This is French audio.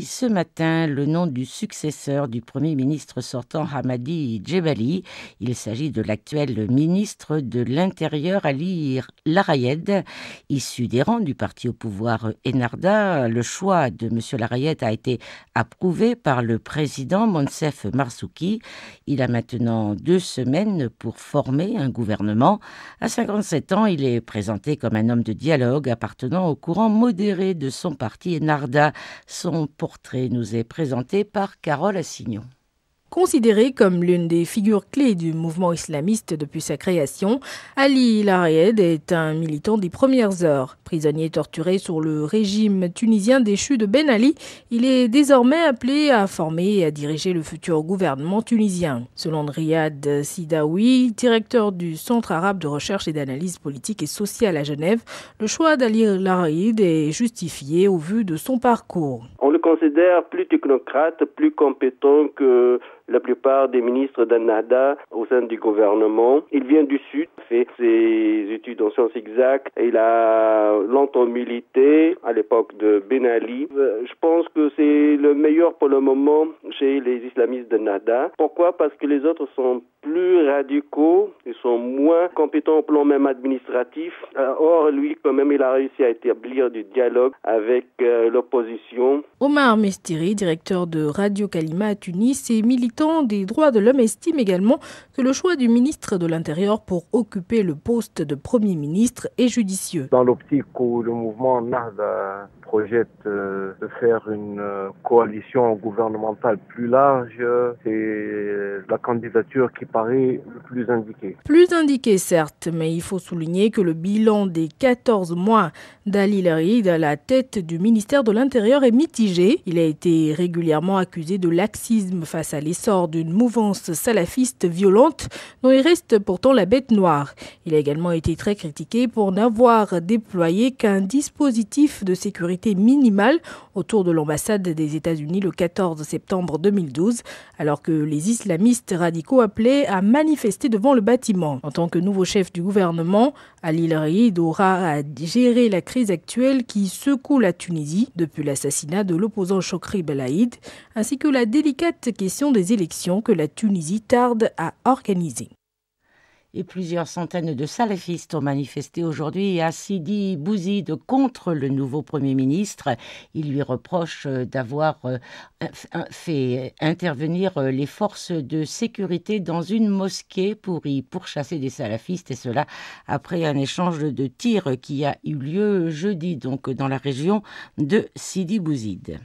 Ce matin, le nom du successeur du Premier ministre sortant Hamadi Djebali. Il s'agit de l'actuel ministre de l'Intérieur Ali Larayed, issu des rangs du parti au pouvoir Ennahda. Le choix de M. Larayed a été approuvé par le président Monsef Marzouki. Il a maintenant 2 semaines pour former un gouvernement. À 57 ans, il est présenté comme un homme de dialogue appartenant au courant modéré de son parti Ennahda. Son portrait nous est présenté par Carole Assignon. Considéré comme l'une des figures clés du mouvement islamiste depuis sa création, Ali Larayed est un militant des premières heures. Prisonnier torturé sous le régime tunisien déchu de Ben Ali, il est désormais appelé à former et à diriger le futur gouvernement tunisien. Selon Riyad Sidaoui, directeur du Centre arabe de recherche et d'analyse politique et sociale à Genève, le choix d'Ali Larayed est justifié au vu de son parcours. On le considère plus technocrate, plus compétent que la plupart des ministres d'Ennahda au sein du gouvernement. Il vient du Sud, fait ses études en sciences exactes. Il a longtemps milité à l'époque de Ben Ali. Je pense que c'est le meilleur pour le moment chez les islamistes d'Ennahda. Pourquoi ? Parce que les autres sont plus radicaux, ils sont moins compétents au plan même administratif. Or, lui, quand même, il a réussi à établir du dialogue avec l'opposition. Omar Mestiri, directeur de Radio Kalima à Tunis et militant des droits de l'homme, estime également que le choix du ministre de l'Intérieur pour occuper le poste de Premier ministre est judicieux. Dans l'optique où le mouvement Ennahda projette de faire une coalition gouvernementale plus large, c'est la candidature qui paraît le plus indiquée. Plus indiquée certes, mais il faut souligner que le bilan des 14 mois d'Ali Larayed à la tête du ministère de l'Intérieur est mitigé. Il a été régulièrement accusé de laxisme face à l'essor d'une mouvance salafiste violente dont il reste pourtant la bête noire. Il a également été très critiqué pour n'avoir déployé qu'un dispositif de sécurité minimale autour de l'ambassade des États-Unis le 14 septembre 2012, alors que les islamistes radicaux appelaient à manifester devant le bâtiment. En tant que nouveau chef du gouvernement, Ali Larayed aura à gérer la crise actuelle qui secoue la Tunisie depuis l'assassinat de l'opposant Chokri Belaïd, ainsi que la délicate question des élections que la Tunisie tarde à organiser. Et plusieurs centaines de salafistes ont manifesté aujourd'hui à Sidi Bouzid contre le nouveau Premier ministre. Ils lui reprochent d'avoir fait intervenir les forces de sécurité dans une mosquée pour y pourchasser des salafistes, et cela après un échange de tirs qui a eu lieu jeudi, donc dans la région de Sidi Bouzid.